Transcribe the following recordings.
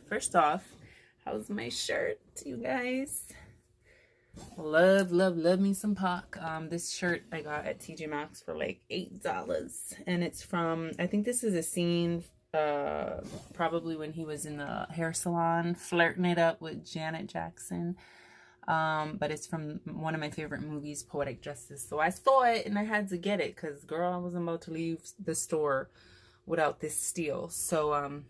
First off, how's my shirt, you guys? Love me some Pac. This shirt I got at TJ Maxx for like $8, and it's from, I think this is a scene probably when he was in the hair salon flirting it up with Janet Jackson. But it's from one of my favorite movies, Poetic Justice. So I saw it and I had to get it because, girl, I wasn't about to leave the store without this steal. So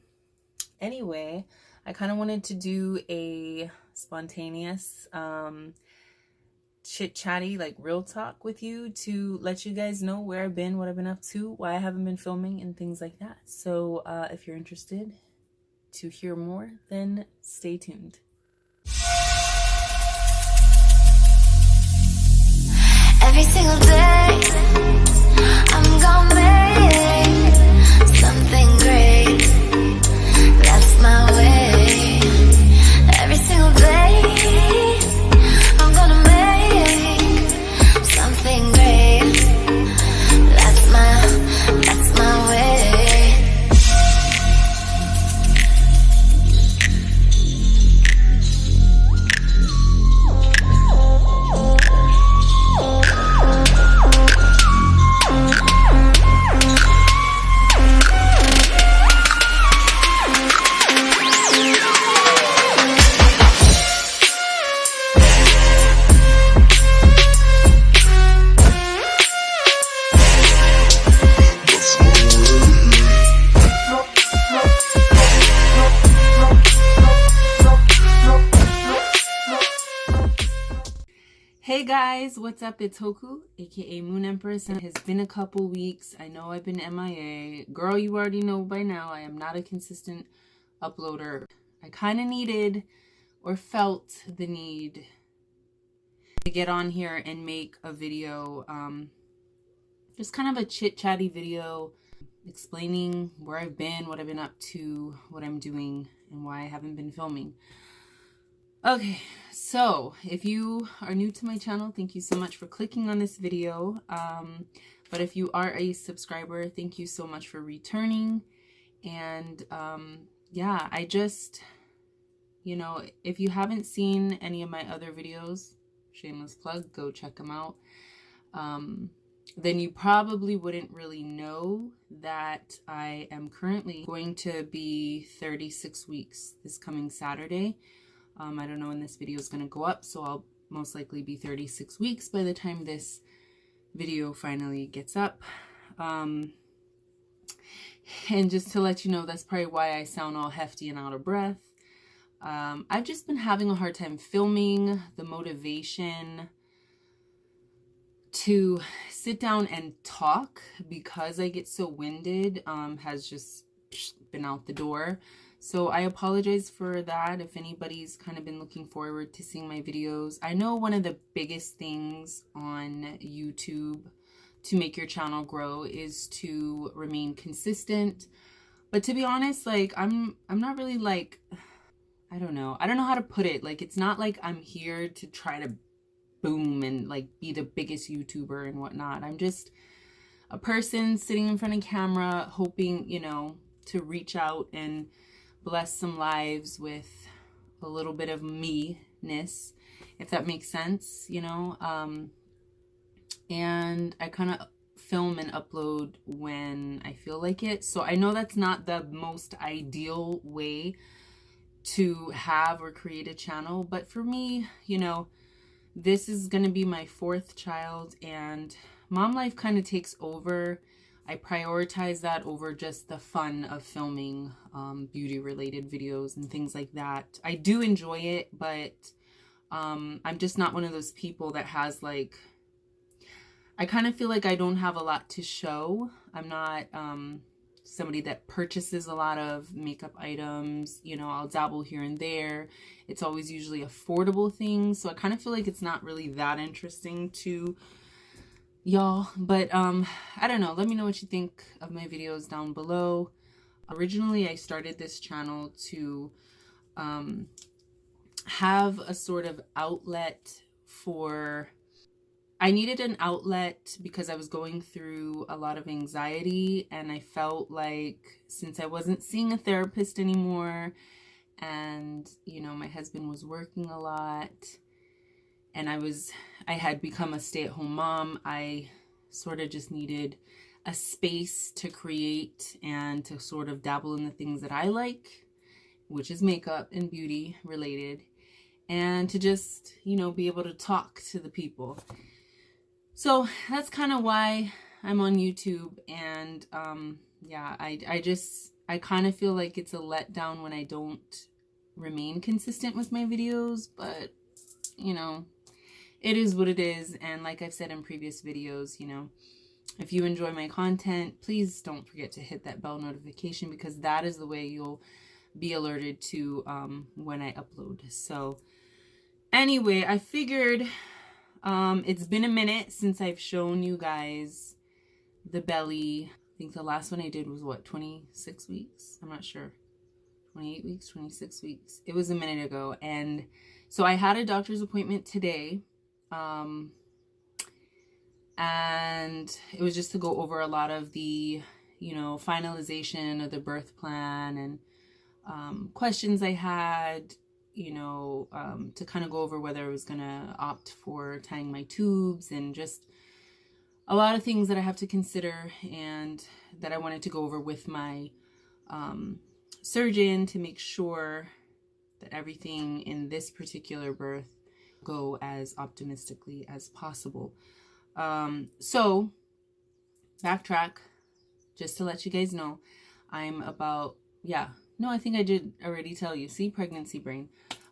anyway, I kind of wanted to do a spontaneous chit-chatty, like real talk with you to let you guys know where I've been, what I've been up to, why I haven't been filming, and things like that. So if you're interested to hear more, then stay tuned. Every single day, I'm gonna make something great. That's my way. Every single day, I'm gonna make something great. That's my way. Hey guys, what's up? It's Hoku, aka Moon Empress, and it has been a couple weeks. I know I've been MIA. Girl, you already know by now I am not a consistent uploader. I kind of needed or felt the need to get on here and make a video, just kind of a chit-chatty video explaining where I've been, what I've been up to, what I'm doing, and why I haven't been filming. Okay, so if you are new to my channel, thank you so much for clicking on this video. But if you are a subscriber, thank you so much for returning. And yeah, I just, you know, if you haven't seen any of my other videos, shameless plug, go check them out. Then you probably wouldn't really know that I am currently going to be 36 weeks this coming Saturday. I don't know when this video is going to go up, so I'll most likely be 36 weeks by the time this video finally gets up. And just to let you know, that's probably why I sound all hefty and out of breath. I've just been having a hard time filming. The motivation to sit down and talk because I get so winded has just been out the door. So I apologize for that if anybody's kind of been looking forward to seeing my videos. I know one of the biggest things on YouTube to make your channel grow is to remain consistent. But to be honest, like I'm not really like, I don't know how to put it. Like, it's not like I'm here to try to boom and like be the biggest YouTuber and whatnot. I'm just a person sitting in front of camera hoping, you know, to reach out and bless some lives with a little bit of me-ness, if that makes sense, you know. And I kind of film and upload when I feel like it. So I know that's not the most ideal way to have or create a channel, but for me, you know, this is going to be my 4th child and mom life kind of takes over. I prioritize that over just the fun of filming beauty related videos and things like that. I do enjoy it, but I'm just not one of those people that has like, I kind of feel like I don't have a lot to show. I'm not somebody that purchases a lot of makeup items. You know, I'll dabble here and there. It's always usually affordable things. So I kind of feel like it's not really that interesting to y'all, but I don't know, let me know what you think of my videos down below. Originally I started this channel to have a sort of outlet for, I needed an outlet because I was going through a lot of anxiety, and I felt like since I wasn't seeing a therapist anymore and you know, my husband was working a lot, and I had become a stay-at-home mom. I sort of just needed a space to create and to sort of dabble in the things that I like, which is makeup and beauty related, and to just, you know, be able to talk to the people. So that's kind of why I'm on YouTube. And yeah, I kind of feel like it's a letdown when I don't remain consistent with my videos, but you know, it is what it is. And like I've said in previous videos, you know, if you enjoy my content, please don't forget to hit that bell notification, because that is the way you'll be alerted to when I upload. So anyway, I figured it's been a minute since I've shown you guys the belly. I think the last one I did was what, 26 weeks? I'm not sure. 28 weeks, 26 weeks. It was a minute ago. And so I had a doctor's appointment today. And it was just to go over a lot of the, you know, finalization of the birth plan and questions I had, you know, to kind of go over whether I was going to opt for tying my tubes, and just a lot of things that I have to consider and that I wanted to go over with my surgeon to make sure that everything in this particular birth go as optimistically as possible. So backtrack, just to let you guys know, I'm about, no, I think I did already tell you. See, pregnancy brain.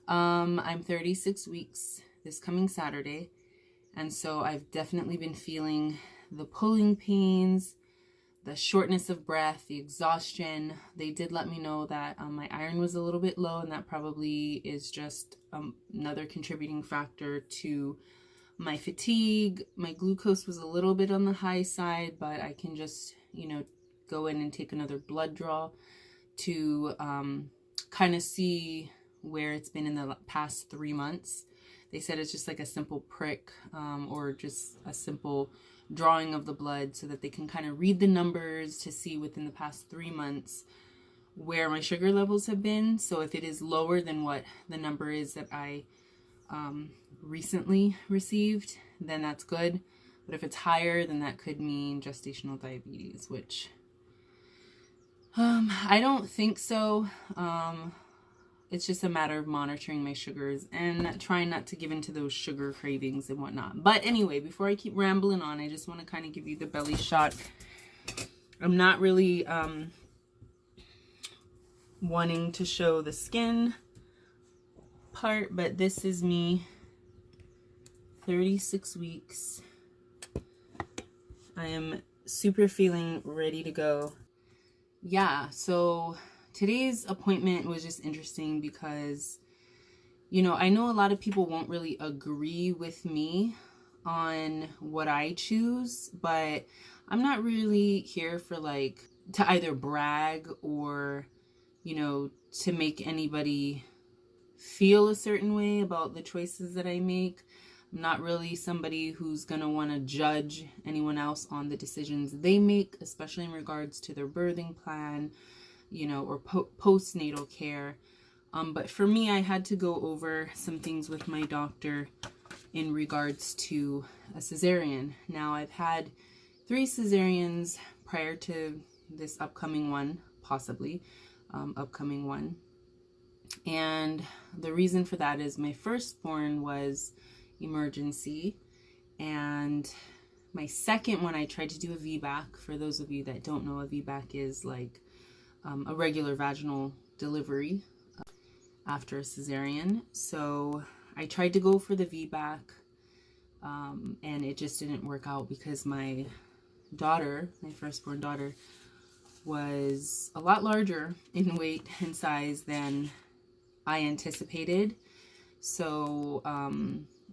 I'm 36 weeks this coming Saturday. And so I've definitely been feeling the pulling pains, the shortness of breath, the exhaustion. They did let me know that my iron was a little bit low, and that probably is just another contributing factor to my fatigue. My glucose was a little bit on the high side, but I can just, you know, go in and take another blood draw to kind of see where it's been in the past 3 months. They said it's just like a simple prick or just a simple drawing of the blood, so that they can kind of read the numbers to see within the past 3 months where my sugar levels have been. So if it is lower than what the number is that I recently received, then that's good. But if it's higher, then that could mean gestational diabetes, which I don't think so. It's just a matter of monitoring my sugars and trying not to give into those sugar cravings and whatnot. But anyway, before I keep rambling on, I just want to kind of give you the belly shot. I'm not really wanting to show the skin part, but this is me, 36 weeks. I am super feeling ready to go. Yeah, so today's appointment was just interesting because, you know, I know a lot of people won't really agree with me on what I choose, but I'm not really here for like to either brag or, you know, to make anybody feel a certain way about the choices that I make. I'm not really somebody who's going to want to judge anyone else on the decisions they make, especially in regards to their birthing plan, you know, or postnatal care. But for me, I had to go over some things with my doctor in regards to a cesarean. Now, I've had 3 cesareans prior to this upcoming one, possibly upcoming one. And the reason for that is my firstborn was emergency, and my second one I tried to do a VBAC. For those of you that don't know, a VBAC is like a regular vaginal delivery after a cesarean. So I tried to go for the VBAC, and it just didn't work out because my daughter, my firstborn daughter, was a lot larger in weight and size than I anticipated. So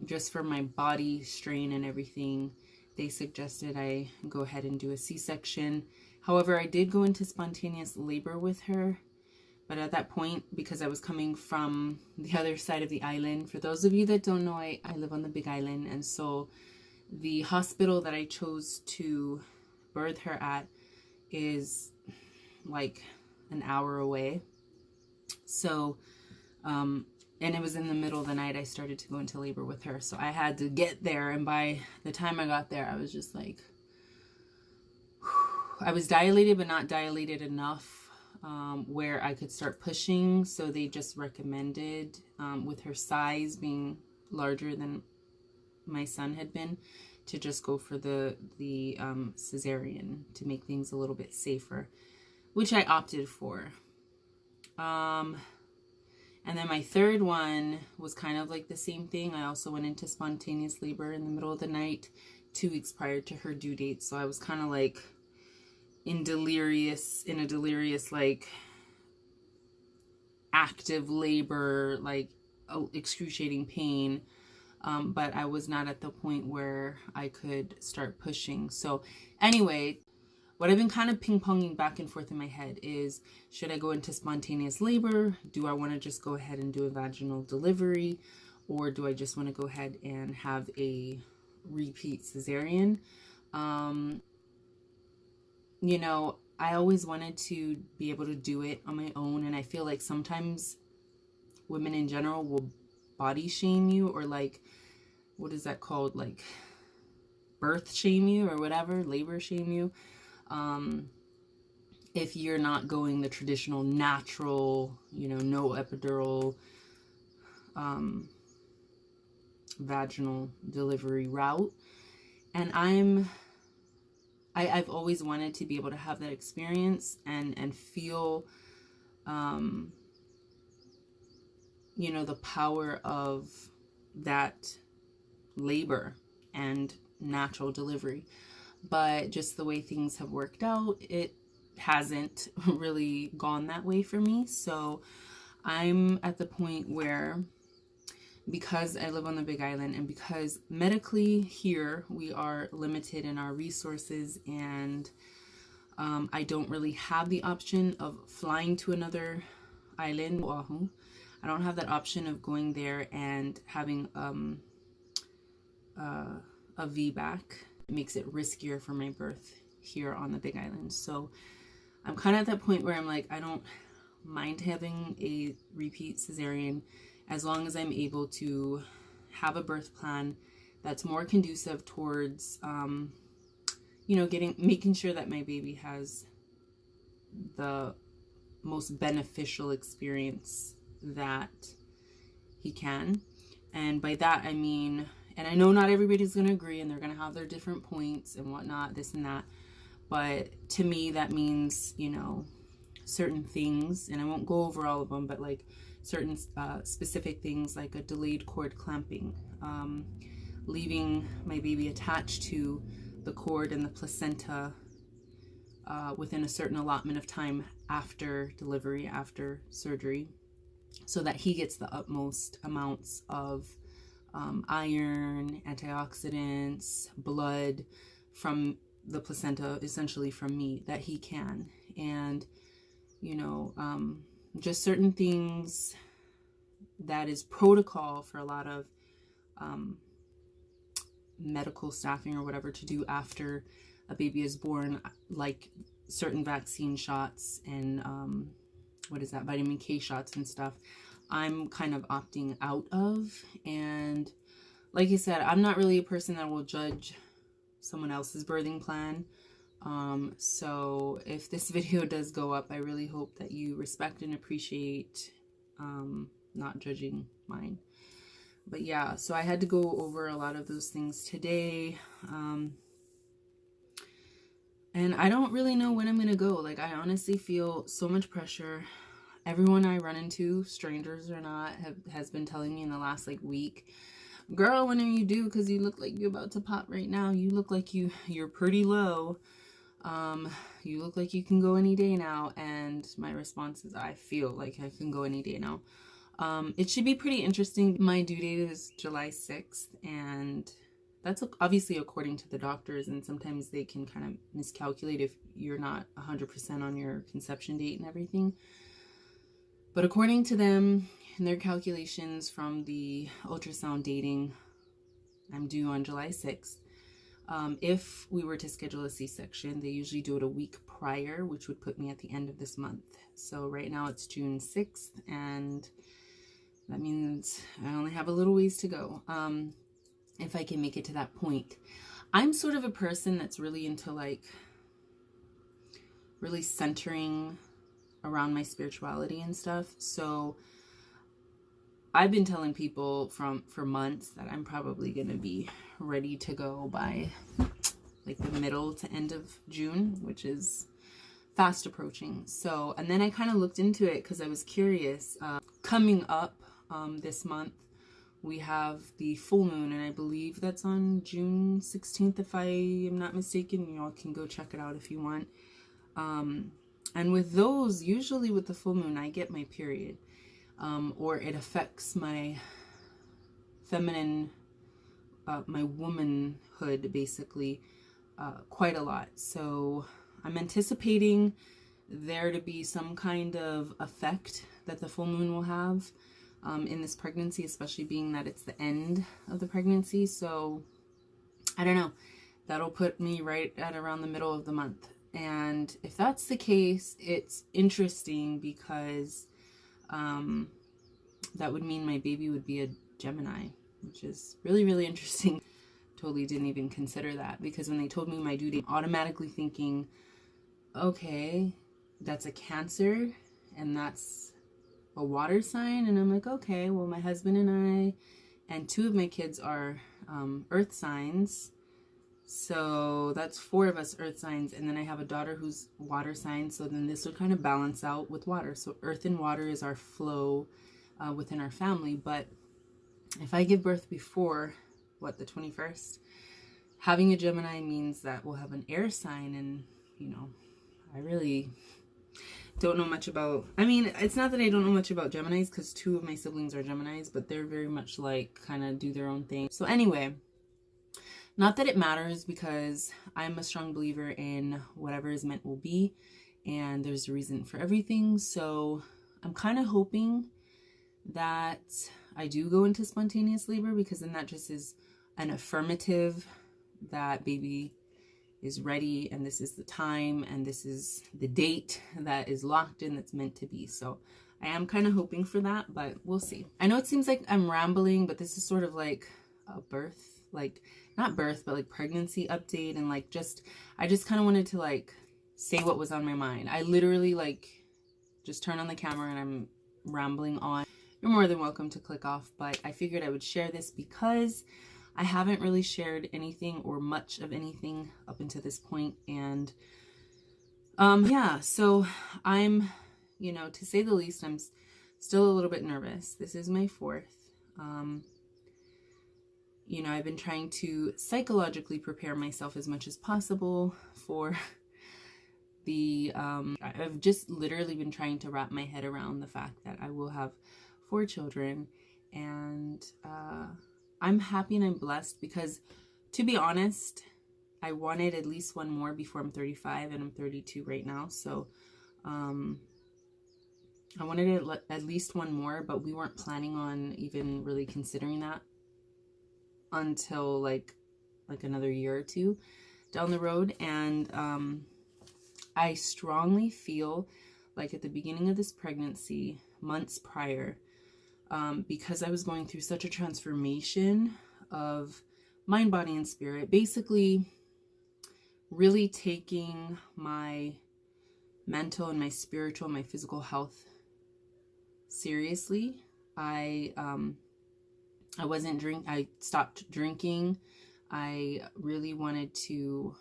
just for my body strain and everything, they suggested I go ahead and do a C-section. However, I did go into spontaneous labor with her. But at that point, because I was coming from the other side of the island, for those of you that don't know, I live on the Big Island. And so the hospital that I chose to birth her at is like an hour away. So And it was in the middle of the night I started to go into labor with her. So I had to get there. And by the time I got there, I was just like, I was dilated, but not dilated enough where I could start pushing. So they just recommended, with her size being larger than my son had been, to just go for the cesarean to make things a little bit safer, which I opted for. And then my third one was kind of like the same thing. I also went into spontaneous labor in the middle of the night, 2 weeks prior to her due date. So I was kind of like in a delirious, like active labor, like excruciating pain. But I was not at the point where I could start pushing. So anyway, what I've been kind of ping-ponging back and forth in my head is, should I go into spontaneous labor? Do I want to just go ahead and do a vaginal delivery? Or do I just want to go ahead and have a repeat cesarean? You know, I always wanted to be able to do it on my own. And I feel like sometimes women in general will body shame you, or like, what is that called? Like birth shame you or whatever, labor shame you. If you're not going the traditional natural, you know, no epidural, vaginal delivery route. And I've always wanted to be able to have that experience and feel, you know, the power of that labor and natural delivery. But just the way things have worked out, it hasn't really gone that way for me. So I'm at the point where, because I live on the Big Island and because medically here we are limited in our resources, and I don't really have the option of flying to another island, Oahu. I don't have that option of going there and having a VBAC. It makes it riskier for my birth here on the Big Island. So I'm kind of at that point where I'm like, I don't mind having a repeat cesarean as long as I'm able to have a birth plan that's more conducive towards, you know, making sure that my baby has the most beneficial experience that he can. And by that, I mean, and I know not everybody's going to agree, and they're going to have their different points and whatnot, this and that. But to me, that means, you know, certain things, and I won't go over all of them, but like certain specific things, like a delayed cord clamping, leaving my baby attached to the cord and the placenta within a certain allotment of time after delivery, after surgery, so that he gets the utmost amounts of iron, antioxidants, blood from the placenta, essentially from me, that he can. And, you know, just certain things that is protocol for a lot of medical staffing or whatever to do after a baby is born, like certain vaccine shots and vitamin K shots and stuff, I'm kind of opting out of. And like I said, I'm not really a person that will judge someone else's birthing plan. So if this video does go up, I really hope that you respect and appreciate not judging mine. But yeah, so I had to go over a lot of those things today. And I don't really know when I'm going to go. Like, I honestly feel so much pressure. Everyone I run into, strangers or not, has been telling me in the last like week, girl, when are you due? Because you look like you're about to pop right now. You look like you're pretty low. You look like you can go any day now. And my response is, I feel like I can go any day now. It should be pretty interesting. My due date is July 6th, and that's obviously according to the doctors, and sometimes they can kind of miscalculate if you're not 100% on your conception date and everything. But according to them and their calculations from the ultrasound dating, I'm due on July 6th. If we were to schedule a C-section, they usually do it a week prior, which would put me at the end of this month. So right now it's June 6th, and That means I only have a little ways to go, if I can make it to that point. I'm sort of a person that's really into like really centering around my spirituality and stuff. So I've been telling people for months that I'm probably going to be ready to go by like the middle to end of June, which is fast approaching. So, and then I kind of looked into it because I was curious. Coming up this month, we have the full moon, and I believe that's on June 16th, if I am not mistaken. You all can go check it out if you want. And with those, usually with the full moon, I get my period. Or it affects my feminine, my womanhood, basically, quite a lot. So I'm anticipating there to be some kind of effect that the full moon will have in this pregnancy, especially being that it's the end of the pregnancy. So I don't know, that'll put me right at around the middle of the month. And if that's the case, it's interesting because that would mean my baby would be a Gemini, which is really, really interesting. Totally didn't even consider that, because when they told me my due date, I'm automatically thinking, okay, that's a Cancer and that's a water sign. And I'm like, okay, well, my husband and I and 2 of my kids are earth signs. So that's 4 of us earth signs. And then I have a daughter who's water sign. So then this would kind of balance out with water. So earth and water is our flow within our family. But if I give birth before, the 21st, having a Gemini means that we'll have an air sign. And, I really don't know much about, it's not that I don't know much about Geminis, because 2 of my siblings are Geminis, but they're very much like kind of do their own thing. So anyway, not that it matters, because I'm a strong believer in whatever is meant will be, and there's a reason for everything. So I'm kind of hoping that I do go into spontaneous labor, because then that just is an affirmative that baby is ready, and this is the time, and this is the date that is locked in, that's meant to be. So I am kind of hoping for that, but we'll see. I know it seems like I'm rambling, but this is sort of like a birth, like not birth, but like pregnancy update. And like I just kind of wanted to like say what was on my mind. I literally like just turn on the camera and I'm rambling on. You're more than welcome to click off, but I figured I would share this because I haven't really shared anything or much of anything up until this point. And yeah, so I'm, to say the least, I'm still a little bit nervous. This is my 4th. I've been trying to psychologically prepare myself as much as possible for the, I've just literally been trying to wrap my head around the fact that I will have 4 children. And I'm happy and I'm blessed, because to be honest, I wanted at least 1 more before I'm 35, and I'm 32 right now. So I wanted at least 1 more, but we weren't planning on even really considering that until like another year or 2 down the road. And I strongly feel like at the beginning of this pregnancy, months prior, because I was going through such a transformation of mind, body, and spirit, basically really taking my mental and my spiritual and my physical health seriously. I stopped drinking. I really wanted to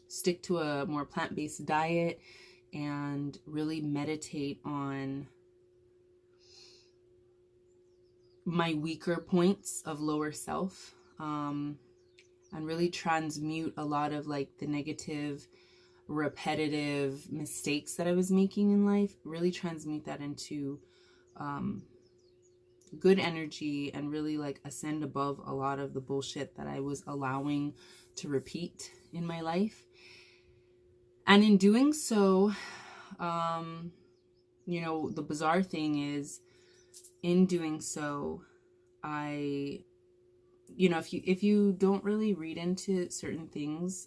stick to a more plant-based diet and really meditate on my weaker points of lower self, and really transmute a lot of like the negative, repetitive mistakes that I was making in life, really transmute that into good energy, and really like ascend above a lot of the bullshit that I was allowing to repeat in my life. And in doing so, the bizarre thing is, in doing so, I, if you don't really read into certain things,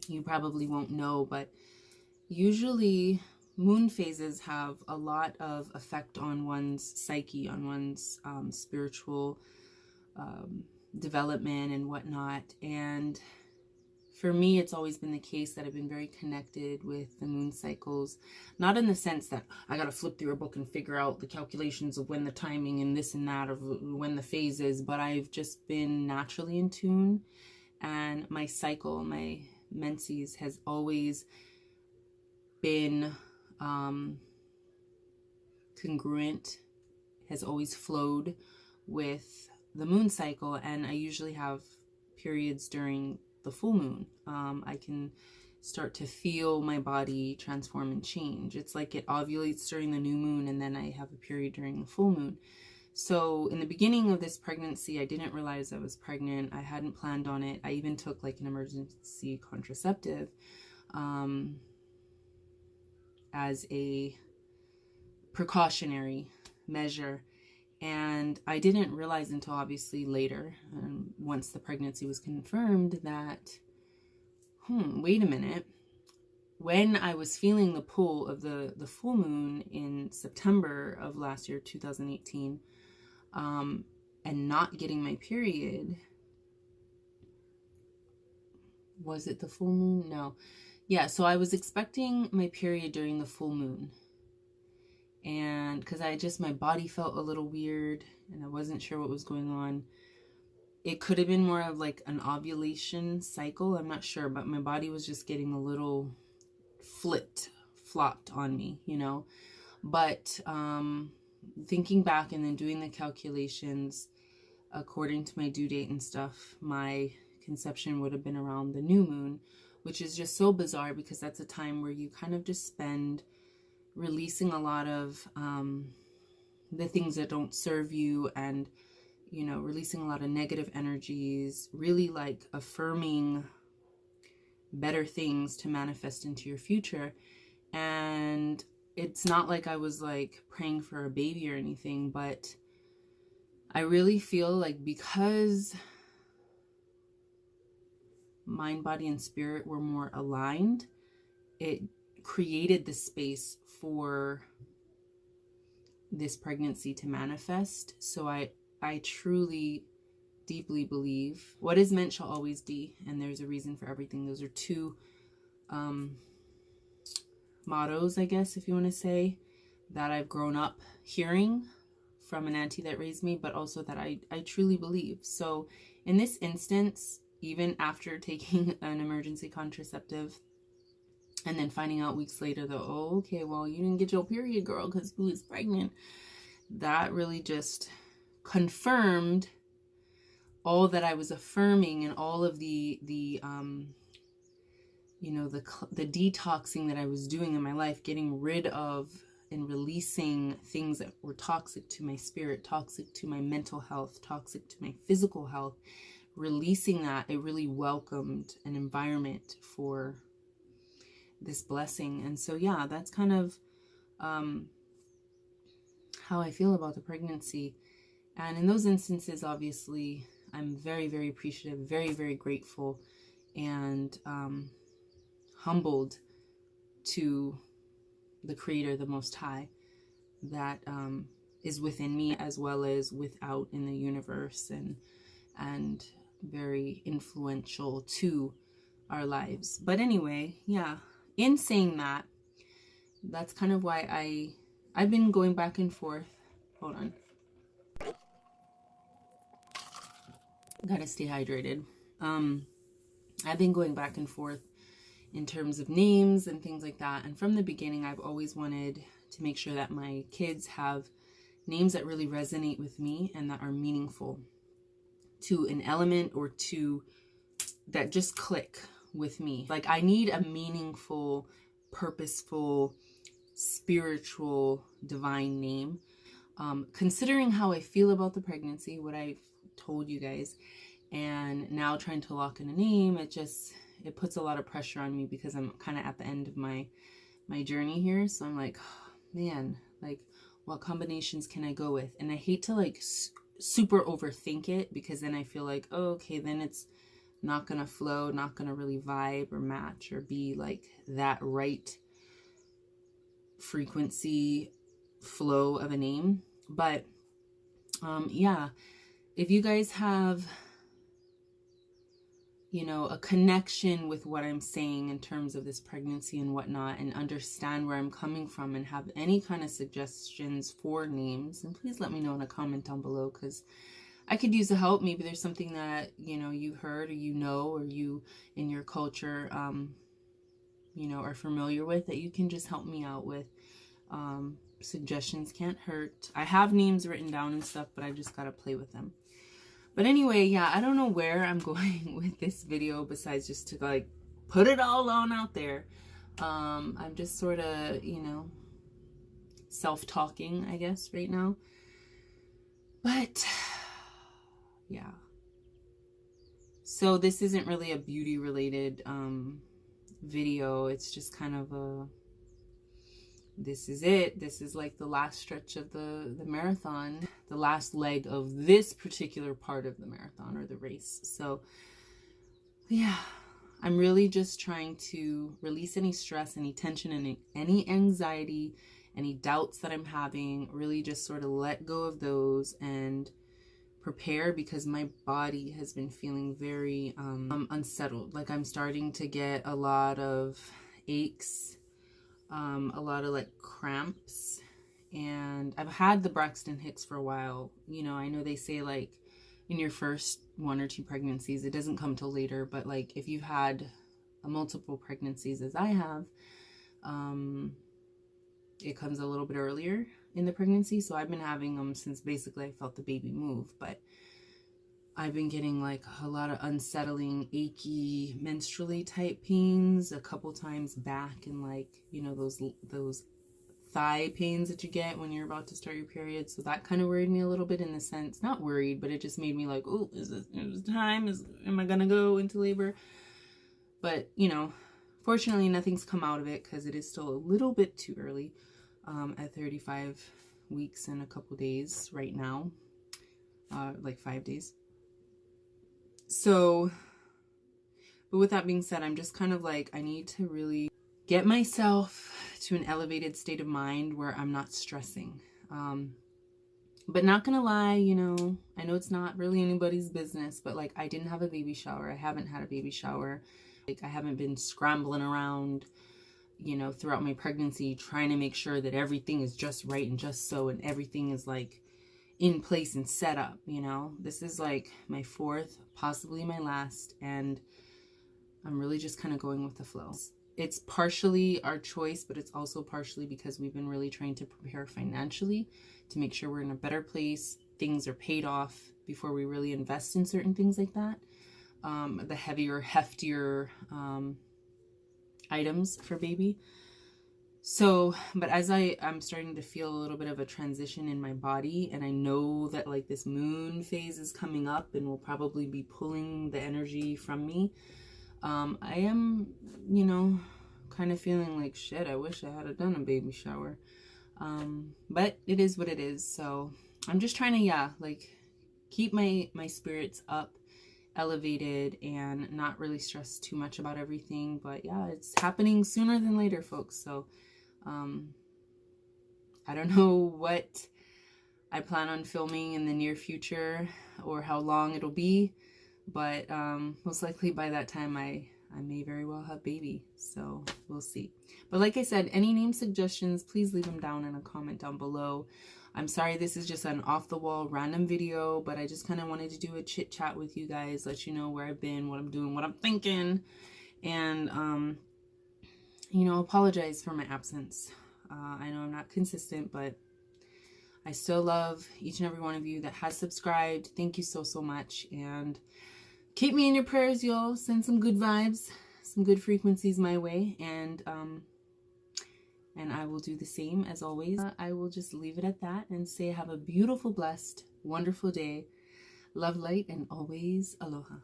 you probably won't know, but usually moon phases have a lot of effect on one's psyche, on one's spiritual development and whatnot. And for me, it's always been the case that I've been very connected with the moon cycles, not in the sense that I got to flip through a book and figure out the calculations of when the timing and this and that, of when the phase is, but I've just been naturally in tune. And my cycle, my menses, has always been congruent, has always flowed with the moon cycle. And I usually have periods during the full moon. I can start to feel my body transform and change. It's like it ovulates during the new moon, and then I have a period during the full moon. So in the beginning of this pregnancy, I didn't realize I was pregnant. I hadn't planned on it. I even took like an emergency contraceptive as a precautionary measure. And I didn't realize until obviously later, once the pregnancy was confirmed, that, wait a minute. When I was feeling the pull of the full moon in September of last year, 2018, and not getting my period, was it the full moon? No. Yeah, so I was expecting my period during the full moon. And because my body felt a little weird and I wasn't sure what was going on. It could have been more of like an ovulation cycle, I'm not sure, but my body was just getting a little flopped on me, you know. But thinking back and then doing the calculations according to my due date and stuff, my conception would have been around the new moon, which is just so bizarre because that's a time where you kind of just spend releasing a lot of the things that don't serve you, and you know, releasing a lot of negative energies, really like affirming better things to manifest into your future. And it's not like I was like praying for a baby or anything, but I really feel like because mind, body, and spirit were more aligned, it created the space for this pregnancy to manifest. So I truly, deeply believe what is meant shall always be, and there's a reason for everything. Those are two mottos, I guess, if you want to say, that I've grown up hearing from an auntie that raised me, but also that I truly believe. So in this instance, even after taking an emergency contraceptive and then finding out weeks later that, oh, okay, well, you didn't get your period, girl, because who is pregnant? That really just confirmed all that I was affirming, and all of the detoxing that I was doing in my life, getting rid of and releasing things that were toxic to my spirit, toxic to my mental health, toxic to my physical health. Releasing that, it really welcomed an environment for this blessing. And so yeah, that's kind of how I feel about the pregnancy. And in those instances, obviously, I'm very, very appreciative, very, very grateful, and humbled to the Creator, the Most High, that is within me as well as without in the universe, and very influential to our lives. But anyway, yeah, in saying that, that's kind of why I've been going back and forth. Hold on. Gotta stay hydrated. I've been going back and forth in terms of names and things like that. And from the beginning, I've always wanted to make sure that my kids have names that really resonate with me and that are meaningful to an element, or to that just click with me. Like, I need a meaningful, purposeful, spiritual, divine name. Considering how I feel about the pregnancy, what I've told you guys, and now trying to lock in a name, it puts a lot of pressure on me, because I'm kind of at the end of my journey here. So I'm like, oh, man, like, what combinations can I go with? And I hate to like super overthink it, because then I feel like, oh, okay, then it's not gonna flow, not gonna really vibe or match or be like that right frequency flow of a name. But yeah, if you guys have, you know, a connection with what I'm saying in terms of this pregnancy and whatnot, and understand where I'm coming from, and have any kind of suggestions for names, and please let me know in a comment down below, because I could use the help. Maybe there's something that, you know, you heard, or you know, or you in your culture, you know, are familiar with, that you can just help me out with. Suggestions can't hurt. I have names written down and stuff, but I just gotta play with them. But anyway, yeah, I don't know where I'm going with this video besides just to like put it all on out there. I'm just sort of, you know, self-talking, I guess, right now. But yeah. So this isn't really a beauty related video. It's just kind of a, this is it. This is like the last stretch of the marathon, the last leg of this particular part of the marathon or the race. So yeah, I'm really just trying to release any stress, any tension, any anxiety, any doubts that I'm having, really just sort of let go of those and prepare, because my body has been feeling very unsettled. Like I'm starting to get a lot of aches, a lot of like cramps, and I've had the Braxton Hicks for a while. You know, I know they say like in your first 1 or 2 pregnancies, it doesn't come till later, but like if you've had multiple pregnancies as I have, it comes a little bit earlier in the pregnancy. So I've been having them since basically I felt the baby move, but I've been getting like a lot of unsettling, achy, menstrually type pains, a couple times back, and like, you know, those thigh pains that you get when you're about to start your period. So that kind of worried me a little bit, in the sense, not worried, but it just made me like, oh, is it time? Am I gonna go into labor? But, you know, fortunately nothing's come out of it, because it is still a little bit too early at 35 weeks and a couple days right now, like 5 days. So, but with that being said, I'm just kind of like, I need to really get myself to an elevated state of mind where I'm not stressing. But not gonna lie, you know, I know it's not really anybody's business, but like I didn't have a baby shower. I haven't had a baby shower. Like I haven't been scrambling around, you know, throughout my pregnancy, trying to make sure that everything is just right and just so, and everything is like in place and set up. You know, this is like my 4th, possibly my last, and I'm really just kind of going with the flow. It's partially our choice, but it's also partially because we've been really trying to prepare financially to make sure we're in a better place, things are paid off before we really invest in certain things like that. The heavier, heftier items for baby. So, but as I'm starting to feel a little bit of a transition in my body, and I know that like this moon phase is coming up and will probably be pulling the energy from me, I am, you know, kind of feeling like shit, I wish I had done a baby shower. But it is what it is. So I'm just trying to, yeah, like keep my spirits up, elevated, and not really stress too much about everything. But yeah, it's happening sooner than later, folks. So I don't know what I plan on filming in the near future or how long it'll be, but most likely by that time I may very well have baby, so we'll see. But like I said, any name suggestions, please leave them down in a comment down below. I'm sorry this is just an off-the-wall random video, but I just kind of wanted to do a chit chat with you guys, let you know where I've been, what I'm doing, what I'm thinking, and you know, apologize for my absence. I know I'm not consistent, but I still love each and every one of you that has subscribed. Thank you so much, and keep me in your prayers, y'all. Send some good vibes, some good frequencies my way, and I will do the same as always. I will just leave it at that and say have a beautiful, blessed, wonderful day. Love, light, and always aloha.